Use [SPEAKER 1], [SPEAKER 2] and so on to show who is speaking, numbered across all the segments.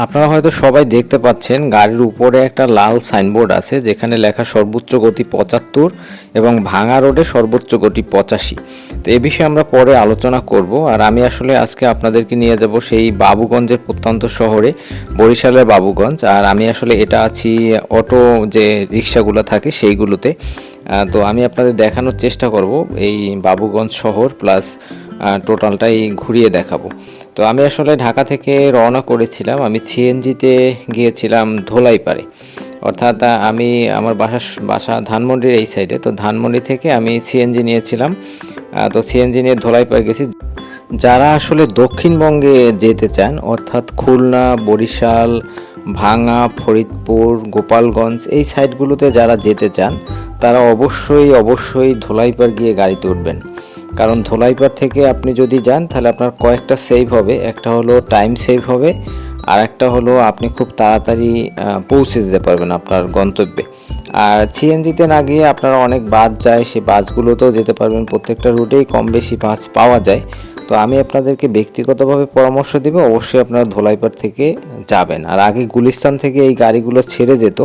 [SPEAKER 1] আপনারা হয়তো সবাই দেখতে পাচ্ছেন গাড়ির উপরে একটা লাল সাইনবোর্ড আছে যেখানে লেখা সর্বোচ্চ গতি 75 এবং ভাঙা রোডে সর্বোচ্চ গতি 85। তো এ বিষয়ে আমরা পরে আলোচনা করব। আর আমি আসলে আজকে আপনাদেরকে নিয়ে যাব সেই বাবুগঞ্জের প্রত্যন্ত শহরে, বরিশালের বাবুগঞ্জ। আর আমি আসলে এটা আছি অটো যে রিক্সাগুলো থাকে সেইগুলোতে। তো আমি আপনাদের দেখানোর চেষ্টা করব এই বাবুগঞ্জ শহর প্লাস টোটালটাই ঘুরিয়ে দেখাবো। তো আমি আসলে ঢাকা থেকে রওনা করেছিলাম, আমি সিএনজিতে গিয়েছিলাম ধোলাইপাড়ে। অর্থাৎ আমি আমার বাসা ধানমন্ডির এই সাইডে, তো ধানমন্ডি থেকে আমি সিএনজি নিয়েছিলাম। তো সিএনজি নিয়ে ধোলাইপাড় গেছি। যারা আসলে দক্ষিণবঙ্গে যেতে চান, অর্থাৎ খুলনা, বরিশাল, ভাঙা, ফরিদপুর, গোপালগঞ্জ এই সাইডগুলোতে যারা যেতে চান তারা অবশ্যই ধোলাইপাড় গিয়ে গাড়িতে উঠবেন। কারণ ধোলাইপাড় থেকে আপনি যদি যান তাহলে আপনার কয়েকটা সেভ হবে। একটা হলো টাইম সেভ হবে, আর একটা হলো আপনি খুব তাড়াতাড়ি পৌঁছে যেতে পারবেন আপনার গন্তব্যে। আর সিএনজিতে না গিয়ে আপনারা অনেক বাস যায়, সেই বাসগুলোতেও যেতে পারবেন। প্রত্যেকটা রুটেই কম বেশি বাস পাওয়া যায়। তো আমি আপনাদেরকে ব্যক্তিগতভাবে পরামর্শ দিব, অবশ্যই আপনারা ধোলাইপাড় থেকে যাবেন। আর আগে গুলিস্তান থেকে এই গাড়িগুলো ছেড়ে যেত,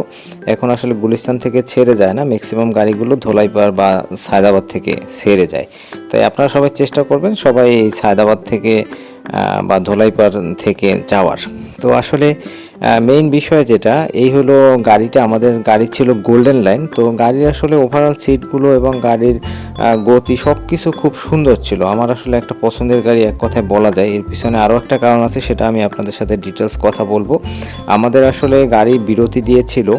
[SPEAKER 1] এখন আসলে গুলিস্তান থেকে ছেড়ে যায় না, ম্যাক্সিমাম গাড়িগুলো ধোলাইপাড় বা সায়দাবাদ থেকে ছেড়ে যায়। তাই আপনারা সবাই চেষ্টা করবেন সবাই এই সায়দাবাদ থেকে বা ধোলাইপাড় থেকে যাওয়ার। তো আসলে মেইন বিষয় যেটা এই হলো, গাড়িটা আমাদের গাড়ি ছিল গোল্ডেন লাইন। তো গাড়ির আসলে ওভারঅল সিটগুলো এবং গাড়ির গতি সব কিছু খুব সুন্দর ছিল। আমার আসলে একটা পছন্দের গাড়ি এক কথায় বলা যায়। এর পিছনে আরও একটা কারণ আছে, সেটা আমি আপনাদের সাথে ডিটেলস কথা বলবো। আমাদের আসলে গাড়ি বিরতি দিয়েছিল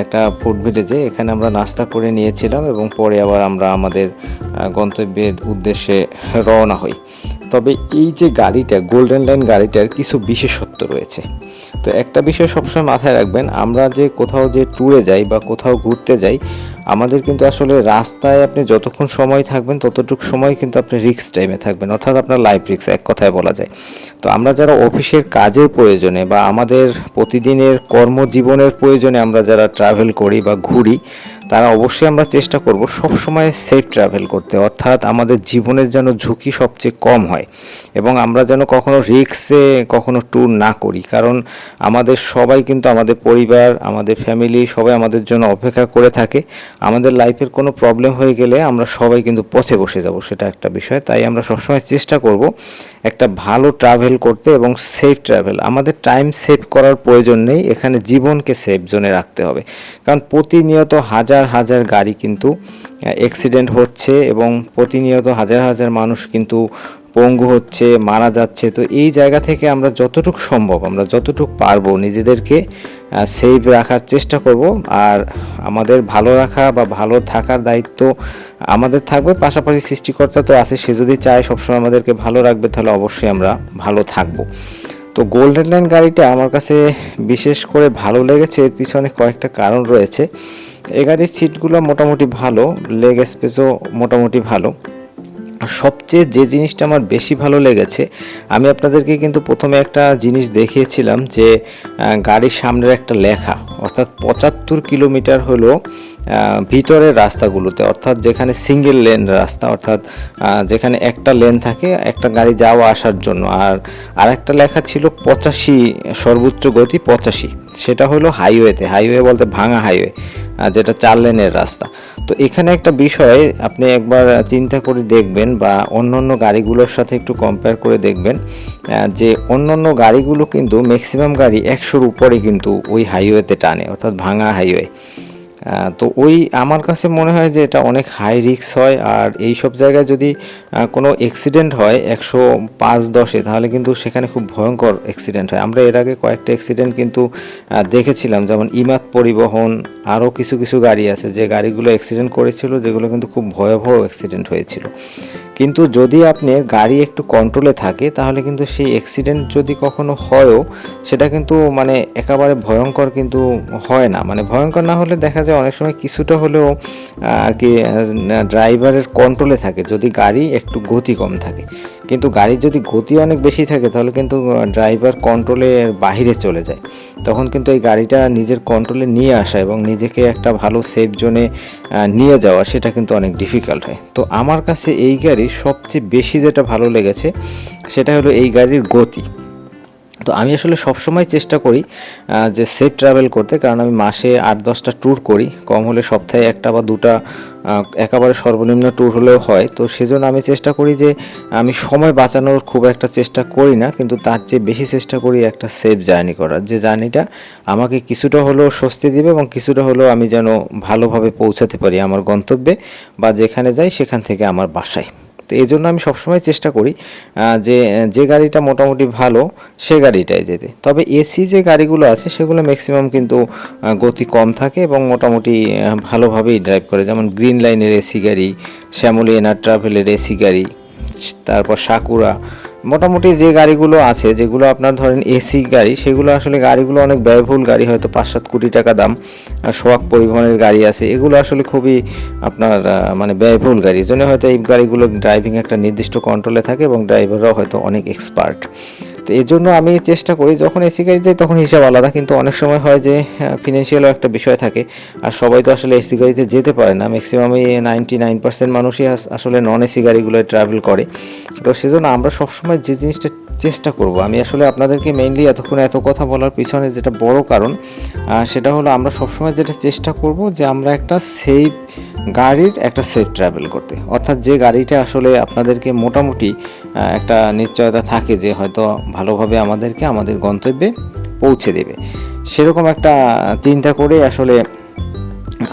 [SPEAKER 1] একটা ফুড ভিলেজে, এখানে আমরা নাস্তা করে নিয়েছিলাম এবং পরে আবার আমরা আমাদের গন্তব্যের উদ্দেশ্যে রওনা হই। তবে এই যে গাড়িটা গোল্ডেন লাইন গাড়িটার কিছু বিশেষত্ব রয়েছে। তো একটা বিষয় সবসময় মাথায় রাখবেন, আমরা যে কোথাও যে ট্যুরে যাই বা কোথাও ঘুরতে যাই, আমাদের কিন্তু আসলে রাস্তায় আপনি যতক্ষণ সময় থাকবেন ততটুকু সময় কিন্তু আপনি রিস্ক টাইমে থাকবেন, অর্থাৎ আপনার লাইফ রিস্ক এক কথায় বলা যায়। তো আমরা যারা অফিসের কাজের প্রয়োজনে বা আমাদের প্রতিদিনের কর্মজীবনের প্রয়োজনে আমরা যারা ট্রাভেল করি বা ঘুরি, তারা অবশ্যই আমরা চেষ্টা করব সব সময় সেফ ট্রাভেল করতে, অর্থাৎ আমাদের জীবনের যেন ঝুঁকি সবচেয়ে কম হয় এবং আমরা যেন কখনো রিস্কে কখনো ট্যুর না করি। কারণ আমাদের সবাই কিন্তু, আমাদের পরিবার, আমাদের ফ্যামিলি সবাই আমাদের জন্য অপেক্ষা করে থাকে। আমাদের লাইফের কোনো প্রবলেম হয়ে গেলে আমরা সবাই কিন্তু পথে বসে যাব, সেটা একটা বিষয়। তাই আমরা সবসময় চেষ্টা করব একটা ভালো ট্রাভেল করতে এবং সেফ ট্রাভেল। আমাদের টাইম সেভ করার প্রয়োজন নেই, এখানে জীবনকে সেফ জোনে রাখতে হবে। কারণ প্রতিনিয়ত হাজার হাজার গাড়ি কিন্তু অ্যাক্সিডেন্ট হচ্ছে এবং প্রতিনিয়ত হাজার হাজার মানুষ কিন্তু পঙ্গু হচ্ছে, মারা যাচ্ছে। তো এই জায়গা থেকে আমরা যতটুকু সম্ভব, আমরা যতটুকু পারবো নিজেদেরকে সেভ রাখার চেষ্টা করব। আর আমাদের ভালো রাখা বা ভালো থাকার দায়িত্ব আমাদের থাকবে, পাশাপাশি সৃষ্টিকর্তা তো আছে, সে যদি চায় সবসময় আমাদেরকে ভালো রাখবে তাহলে অবশ্যই আমরা ভালো থাকবো। তো গোল্ডেন লাইন গাড়িটা আমার কাছে বিশেষ করে ভালো লেগেছে, এর পিছনে কয়েকটা কারণ রয়েছে। এই গাড়ির সিটগুলো মোটামুটি ভালো, লেগ স্পেসও মোটামুটি ভালো। আর সবচেয়ে যে জিনিসটা আমার বেশি ভালো লেগেছে, আমি আপনাদেরকে কিন্তু প্রথমে একটা জিনিস দেখিয়েছিলাম যে গাড়ির সামনের একটা লেখা, অর্থাৎ 75 কিলোমিটার হলো ভিতরের রাস্তাগুলোতে, অর্থাৎ যেখানে সিঙ্গেল লেন রাস্তা, অর্থাৎ যেখানে একটা লেন থাকে একটা গাড়ি যাওয়া আসার জন্য। আর একটা লেখা ছিল 85, সর্বোচ্চ গতি 85, সেটা হলো হাইওয়েতে। হাইওয়ে বলতে ভাঙা হাইওয়ে, যেটা 4 লেনের রাস্তা। তো এখানে একটা বিষয় আপনি একবার চিন্তা করে দেখবেন বা অন্যান্য গাড়িগুলোর সাথে একটু কম্পেয়ার করে দেখবেন যে অন্যান্য গাড়িগুলো কিন্তু ম্যাক্সিমাম গাড়ি 100-র উপরে কিন্তু ওই হাইওয়েতে টানে, অর্থাৎ ভাঙা হাইওয়ে। তো ওই আমার কাছে মনে হয় যে এটা অনেক হাই রিস্ক হয়। আর এই সব জায়গায় যদি কোনো অ্যাক্সিডেন্ট হয় 105-10-এ, তাহলে কিন্তু সেখানে খুব ভয়ঙ্কর অ্যাক্সিডেন্ট হয়। আমরা এর আগে কয়েকটা অ্যাক্সিডেন্ট কিন্তু দেখেছিলাম, যেমন ইমাদ পরিবহন, আরও কিছু কিছু গাড়ি আছে যে গাড়িগুলো অ্যাক্সিডেন্ট করেছিল, যেগুলো কিন্তু খুব ভয়াবহ অ্যাক্সিডেন্ট হয়েছিল। কিন্তু যদি আপনার গাড়ি একটু কন্ট্রোলে থাকে তাহলে কিন্তু সেই অ্যাক্সিডেন্ট যদি কখনো হয়ও, সেটা কিন্তু মানে একেবারে ভয়ঙ্কর কিন্তু হয় না। মানে ভয়ঙ্কর না হলে দেখা যায় অনেক সময় কিছুটা হলেও আর কি ড্রাইভারের কন্ট্রোলে থাকে যদি গাড়ি একটু গতি কম থাকে। কিন্তু গাড়ির যদি গতি অনেক বেশি থাকে তাহলে কিন্তু ড্রাইভার কন্ট্রোলের বাহিরে চলে যায়। তখন কিন্তু এই গাড়িটা নিজের কন্ট্রোলে নিয়ে আসা এবং নিজেকে একটা ভালো সেফ জোনে নিয়ে যাওয়া, সেটা কিন্তু অনেক ডিফিকাল্ট হয়। তো আমার কাছে এই গাড়ির সবচেয়ে বেশি যেটা ভালো লেগেছে সেটা হলো এই গাড়ির গতি। তো আমি আসলে সবসময় চেষ্টা করি যে সেফ ট্রাভেল করতে, কারণ আমি মাসে 8-10টা ট্যুর করি, কম হলে সপ্তাহে 1টা বা 2টা একেবারে সর্বনিম্ন ট্যুর হলেও হয়। তো সেজন্য আমি চেষ্টা করি যে আমি সময় বাঁচানোর খুব একটা চেষ্টা করি না, কিন্তু তার চেয়ে বেশি চেষ্টা করি একটা সেফ জার্নি করার, যে জার্নিটা আমাকে কিছুটা হলেও স্বস্তি দেবে এবং কিছুটা হলেও আমি যেন ভালোভাবে পৌঁছাতে পারি আমার গন্তব্যে, বা যেখানে যাই সেখান থেকে আমার বাসায়। তো এই জন্য আমি সবসময় চেষ্টা করি যে যে গাড়িটা মোটামুটি ভালো সে গাড়িটাই যেতে। তবে এসি যে গাড়িগুলো আছে সেগুলো ম্যাক্সিমাম কিন্তু গতি কম থাকে এবং মোটামুটি ভালোভাবেই ড্রাইভ করে, যেমন গ্রিন লাইনের এসি গাড়ি, শ্যামলী এনার ট্রাভেলের এসি গাড়ি, তারপর সাকুরা, মোটামুটি যে গাড়িগুলো আছে যেগুলো আপনার ধরেন এসি গাড়ি, সেগুলো আসলে গাড়িগুলো অনেক ব্যয়বহুল গাড়ি, হয়তো 5-7 কোটি টাকা দাম। সোহাগ পরিবহনের গাড়ি আছে, এগুলো আসলে খুবই আপনার মানে ব্যয়বহুল গাড়ি, এই জন্য হয়তো এই গাড়িগুলো ড্রাইভিং একটা নির্দিষ্ট কন্ট্রোলে থাকে এবং ড্রাইভাররাও হয়তো অনেক এক্সপার্ট। তো এই জন্য আমি চেষ্টা করি যখন এসি গাড়ি যাই তখন হিসাব আলাদা, কিন্তু অনেক সময় হয় যে ফিনান্সিয়ালও একটা বিষয় থাকে, আর সবাই তো আসলে এসি গাড়িতে যেতে পারে না, ম্যাক্সিমামই 99% মানুষই আসলে নন এসি গাড়িগুলোয় ট্রাভেল করে। তো সেজন্য আমরা সবসময় যে জিনিসটা চেষ্টা করব, আমি আসলে আপনাদেরকে মেইনলি এতক্ষণ এত কথা বলার পিছনে যেটা বড় কারণ সেটা হলো আমরা সবসময় যেটা চেষ্টা করব যে আমরা একটা সেফ গাড়ির একটা সেফ ট্রাভেল করতে, অর্থাৎ যে গাড়িটা আসলে আপনাদেরকে মোটামুটি একটা নিশ্চয়তা থাকে যে হয়তো ভালোভাবে আমাদেরকে আমাদের গন্তব্যে পৌঁছে দেবে, সেরকম একটা চিন্তা করে আসলে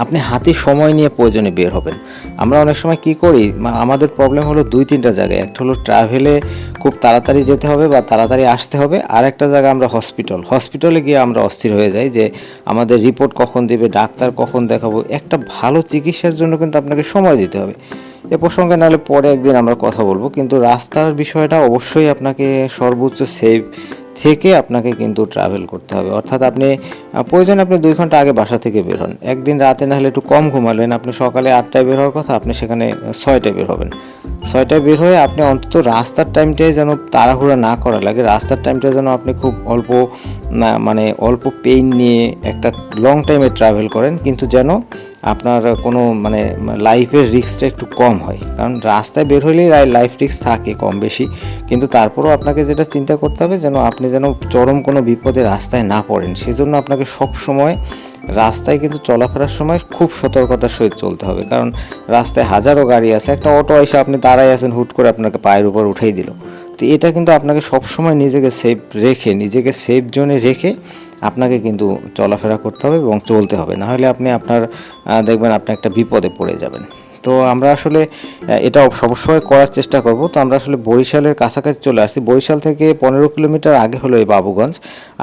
[SPEAKER 1] আপনি হাতে সময় নিয়ে প্রয়োজনে বের হবেন। আমরা অনেক সময় কি করি, আমাদের প্রবলেম হলো 2-3টা জায়গায়, একটা হলো ট্রাভেলে খুব তাড়াতাড়ি যেতে হবে বা তাড়াতাড়ি আসতে হবে, আর একটা জায়গা আমরা হসপিটালে গিয়ে আমরা অস্থির হয়ে যাই যে আমাদের রিপোর্ট কখন দেবে, ডাক্তার কখন দেখাবো। একটা ভালো চিকিৎসার জন্য কিন্তু আপনাকে সময় দিতে হবে। এ প্রসঙ্গে নাহলে পরে একদিন আমরা কথা বলবো, কিন্তু রাস্তার বিষয়টা অবশ্যই আপনাকে সর্বোচ্চ সেফ থেকে আপনাকে কিন্তু ট্রাভেল করতে হবে, অর্থাৎ আপনি প্রয়োজনে আপনি 2 ঘন্টা আগে বাসা থেকে বের হন, একদিন রাতে না হলে একটু কম ঘুমালেন, আপনি সকালে 8টায় বের হওয়ার কথা, আপনি সেখানে 6টায় বের হবেন। 6টায় বের হয়ে আপনি অন্তত রাস্তার টাইমটাই যেন তাড়াহুড়া না করা লাগে, রাস্তার টাইমটা যেন আপনি খুব অল্প মানে অল্প পেইন নিয়ে একটা লং টাইমে ট্রাভেল করেন, কিন্তু যেন আপনার কোনো মানে লাইফের রিস্কটা একটু কম হয়, কারণ রাস্তায় বের হলেই লাইফ রিস্ক থাকে কম বেশি, কিন্তু তারপরেও আপনাকে যেটা চিন্তা করতে হবে যেন আপনি যেন চরম কোনো বিপদে রাস্তায় না পড়েন, সেজন্য আপনাকে সব সময় রাস্তায় কিন্তু চলাফেরার সময় খুব সতর্কতার সহিত চলতে হবে, কারণ রাস্তায় হাজারো গাড়ি আছে, একটা অটো এসে আপনি দাঁড়াই আছেন, হুট করে আপনাকে পায়ের উপর উঠেই দিল। তো এটা কিন্তু আপনাকে সবসময় নিজেকে সেফ জোনে রেখে আপনাকে কিন্তু চলাফেরা করতে হবে এবং চলতে হবে, না হলে আপনি আপনার দেখবেন আপনি একটা বিপদে পড়ে যাবেন। তো আমরা আসলে এটা সবসময় করার চেষ্টা করব। তো আমরা আসলে বরিশালের কাছাকাছি চলে আসছি, বরিশাল থেকে 15 কিলোমিটার আগে হলো এই বাবুগঞ্জ,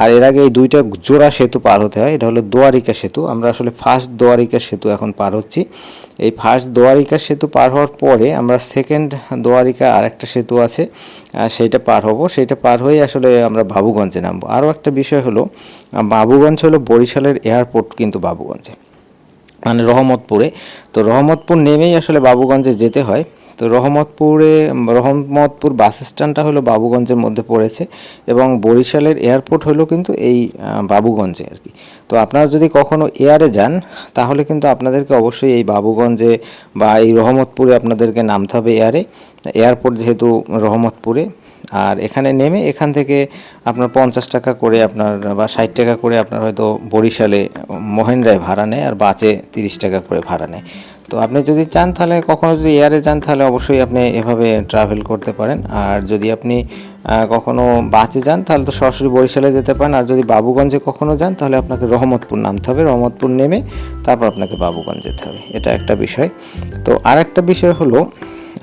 [SPEAKER 1] আর এর আগে এই 2টা জোড়া সেতু পার হতে হয়, এটা হলো দোয়ারিকা সেতু। আমরা আসলে ফার্স্ট দোয়ারিকা সেতু এখন পার হচ্ছি। এই ফার্স্ট দোয়ারিকা সেতু পার হওয়ার পরে আমরা সেকেন্ড দোয়ারিকা আরেকটা সেতু আছে সেইটা পার হব, সেইটা পার হয়ে আসলে আমরা বাবুগঞ্জে নামবো। আরও একটা বিষয় হলো বাবুগঞ্জ হলো বরিশালের এয়ারপোর্ট কিন্তু বাবুগঞ্জে, মানে রহমতপুরে। তো রহমতপুর নেমেই আসলে বাবুগঞ্জে যেতে হয়। তো রহমতপুর বাস স্ট্যান্ডটা হলো বাবুগঞ্জের মধ্যে পড়েছে এবং বরিশালের এয়ারপোর্ট হলো কিন্তু এই বাবুগঞ্জে আর কি। তো আপনারা যদি কখনো এয়ারে যান তাহলে কিন্তু আপনাদেরকে অবশ্যই এই বাবুগঞ্জে বা এই রহমতপুরে আপনাদেরকে নামতে হবে এয়ারপোর্ট যেহেতু রহমতপুরে। আর এখানে নেমে এখান থেকে আপনার 50 টাকা করে আপনার বা 60 টাকা করে আপনার হয়তো বরিশালে মহেন্দ্রায় ভাড়া নেয়, আর বাসে 30 টাকা করে ভাড়া নেয়। তো আপনি যদি চান তাহলে কখনো যদি এয়ারে যান তাহলে অবশ্যই আপনি এভাবে ট্রাভেল করতে পারেন, আর যদি আপনি কখনো বাসে যান তাহলে তো সরাসরি বরিশালে যেতে পারেন, আর যদি বাবুগঞ্জে কখনো যান তাহলে আপনাকে রহমতপুর নামতে হবে, রহমতপুর নেমে তারপর আপনাকে বাবুগঞ্জ যেতে হবে, এটা একটা বিষয়। তো আর একটা বিষয় হলো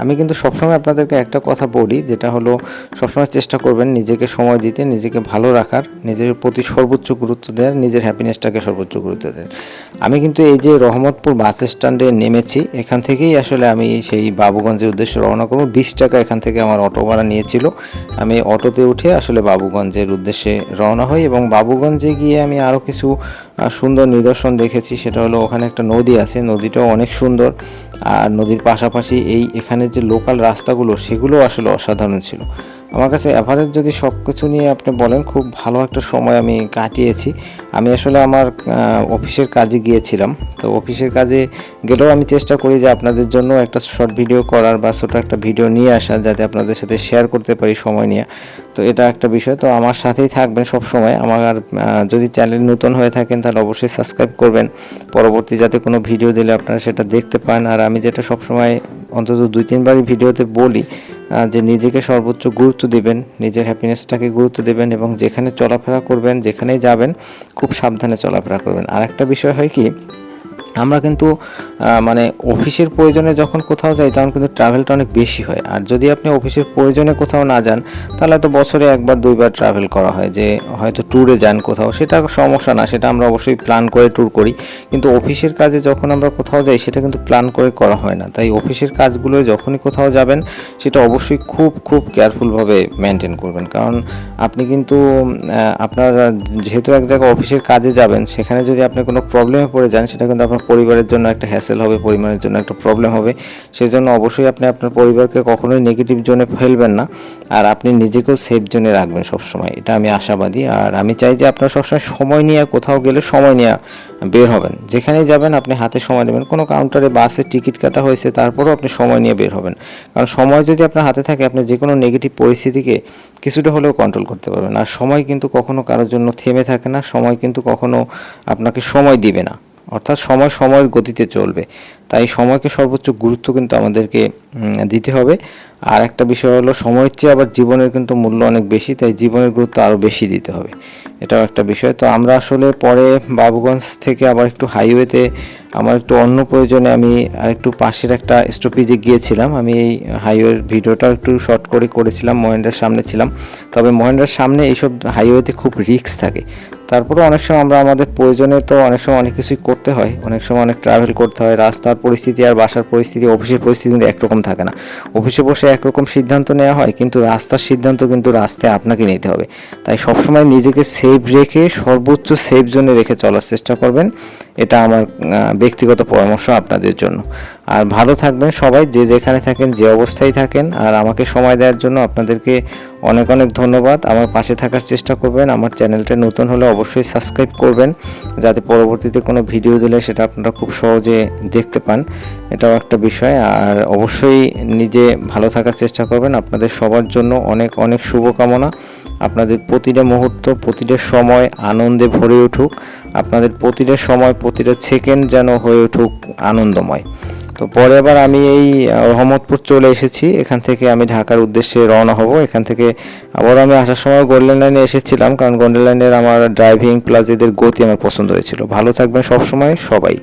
[SPEAKER 1] আমি কিন্তু সবসময় আপনাদেরকে একটা কথা বলি, যেটা হলো সবসময় চেষ্টা করবেন নিজেকে সময় দিতে, নিজেকে ভালো রাখার, নিজের প্রতি সর্বোচ্চ গুরুত্ব দেওয়ার, নিজের হ্যাপিনেসটাকে সর্বোচ্চ গুরুত্ব দেন। আমি কিন্তু এই যে রহমতপুর বাস স্ট্যান্ডে নেমেছি, এখান থেকেই আসলে আমি সেই বাবুগঞ্জের উদ্দেশ্যে রওনা করব। 20 টাকা এখান থেকে আমার অটো ভাড়া নিয়েছিল, আমি অটোতে উঠে আসলে বাবুগঞ্জের উদ্দেশ্যে রওনা হই এবং বাবুগঞ্জে গিয়ে আমি আরও কিছু সুন্দর নিদর্শন দেখেছি। সেটা হলো ওখানে একটা নদী আছে, নদীটাও অনেক সুন্দর, আর নদীর পাশাপাশি এখানের যে লোকাল রাস্তাগুলো সেগুলো আসলে অসাধারণ ছিল। আমার কাছে এভারেজ যদি সব কিছু নিয়ে আপনি বলেন, খুব ভালো একটা সময় আমি কাটিয়েছি। আমি আসলে আমার অফিসের কাজে গিয়েছিলাম, তো অফিসের কাজে গেলেও আমি চেষ্টা করি যে আপনাদের জন্য একটা শর্ট ভিডিও করার বা ছোটো একটা ভিডিও নিয়ে আসা, যাতে আপনাদের সাথে শেয়ার করতে পারি সময় নিয়ে। তো এটা একটা বিষয়। তো আমার সাথেই থাকবেন সব সময়। আমার যদি চ্যানেল নতুন হয়ে থাকেন তাহলে অবশ্যই সাবস্ক্রাইব করবেন, পরবর্তী যাতে কোনো ভিডিও দিলে আপনারা সেটা দেখতে পান। আর আমি যেটা সবসময় অন্তত 2-3 বারই ভিডিওতে বলি যে নিজেকে সর্বোচ্চ গুরুত্ব দিবেন, নিজের হ্যাপিনেসটাকে গুরুত্ব দেবেন, এবং যেখানে চলাফেরা করবেন, যেখানেই যাবেন খুব সাবধানে চলাফেরা করবেন। আর একটা বিষয় হয় কি, আমরা কিন্তু মানে অফিসের প্রয়োজনে যখন কোথাও যাই তখন কিন্তু ট্রাভেলটা অনেক বেশি হয়। আর যদি আপনি অফিসের প্রয়োজনে কোথাও না যান, তাহলে তো বছরে 1-2বার ট্রাভেল করা হয়, যে হয়তো ট্যুরে যান কোথাও, সেটা সমস্যা না, সেটা আমরা অবশ্যই প্ল্যান করে ট্যুর করি। কিন্তু অফিসের কাজে যখন আমরা কোথাও যাই সেটা কিন্তু প্ল্যান করে করা হয় না। তাই অফিসের কাজগুলো যখনই কোথাও যাবেন সেটা অবশ্যই খুব খুব কেয়ারফুলভাবে মেনটেন করবেন। কারণ আপনি কিন্তু আপনার যেহেতু এক জায়গায় অফিসের কাজে যাবেন, সেখানে যদি আপনি কোনো প্রবলেমে পড়ে যান, সেটা কিন্তু আপনার পরিবারের জন্য একটা হ্যাসেল হবে, পরিবারের জন্য একটা প্রবলেম হবে। সেজন্য অবশ্যই আপনি আপনার পরিবারকে কখনোই নেগেটিভ জোনে ফেলবেন না, আর আপনি নিজেকেও সেফ জোনে রাখবেন সবসময়, এটা আমি আশাবাদী। আর আমি চাই যে আপনারা সবসময় সময় নিয়ে কোথাও গেলে সময় নিয়ে বের হবেন। যেখানেই যাবেন আপনি হাতে সময় নেবেন। কোনো কাউন্টারে বাসের টিকিট কাটা হয়েছে, তারপরেও আপনি সময় নিয়ে বের হবেন। কারণ সময় যদি আপনার হাতে থাকে, আপনি যে কোনো নেগেটিভ পরিস্থিতিকে কিছুটা হলেও কন্ট্রোল করতে পারবেন। আর সময় কিন্তু কখনো কারোর জন্য থেমে থাকে না, সময় কিন্তু কখনো আপনাকে সময় দিবে না, অর্থাৎ সময় সময়ের গতিতে চলবে। তাই সময়কে সর্বোচ্চ গুরুত্ব কিন্তু আমাদেরকে দিতে হবে। আর একটা বিষয় হলো, সময়ের চেয়ে আবার জীবনের কিন্তু মূল্য অনেক বেশি, তাই জীবনের গুরুত্ব আরও বেশি দিতে হবে, এটাও একটা বিষয়। তো আমরা আসলে পরে বাবুগঞ্জ থেকে আবার একটু হাইওয়েতে আমার একটু অন্য প্রয়োজনে আমি আর একটু পাশের একটা স্টপেজে গিয়েছিলাম। আমি এই হাইওয়ের ভিডিওটাও একটু শর্ট করে করেছিলাম, মহেন্দ্রার সামনে ছিলাম। তবে মহেন্দ্রার সামনে এইসব হাইওয়েতে খুব রিস্ক থাকে। তারপরে অনেক সময় আমরা আমাদের প্রয়োজনে তো অনেক সময় অনেক কিছুই করতে হয়, অনেক সময় অনেক ট্রাভেল করতে হয়। রাস্তার পরিস্থিতি আর বাসার পরিস্থিতি, অফিসের পরিস্থিতি কিন্তু একরকম থাকে না। অফিসে বসে একরকম সিদ্ধান্ত নেওয়া হয়, কিন্তু রাস্তার সিদ্ধান্ত কিন্তু রাস্তায় আপনাকে নিতে হবে। তাই সবসময় নিজেকে সেফ রেখে, সর্বোচ্চ সেফ জোনে রেখে চলার চেষ্টা করবেন, এটা আমার ব্যক্তিগত পরামর্শ আপনাদের জন্য। আর ভালো থাকবেন সবাই, যে যেখানে থাকেন, যে অবস্থায় থাকেন। আর আমাকে সময় দেওয়ার জন্য আপনাদেরকে অনেক অনেক ধন্যবাদ। আমার পাশে থাকার চেষ্টা করবেন। আমার চ্যানেলটা নতুন হলে অবশ্যই সাবস্ক্রাইব করবেন, যাতে পরবর্তীতে কোনো ভিডিও দিলে সেটা আপনারা খুব সহজে দেখতে পান, এটাও একটা বিষয়। আর অবশ্যই নিজে ভালো থাকার চেষ্টা করবেন। আপনাদের সবার জন্য অনেক অনেক শুভকামনা। আপনাদের প্রতিটা মুহূর্ত, প্রতিটা সময় আনন্দে ভরে উঠুক। আপনাদের প্রতিটা সময়, প্রতিটা সেকেন্ড যেন হয়ে উঠুক আনন্দময়। তো পরে আবার আমি এই রহমতপুর চলে এসেছি, এখান থেকে আমি ঢাকার উদ্দেশ্যে রওনা হব। এখান থেকে আবার আমি আসার সময় গোল্ডেন লাইনে এসেছিলাম, কারণ গোল্ডেন লাইনের আমার ড্রাইভিং প্লাস এদের গতি আমার পছন্দ হয়েছিল। ভালো থাকবেন সব সময় সবাই।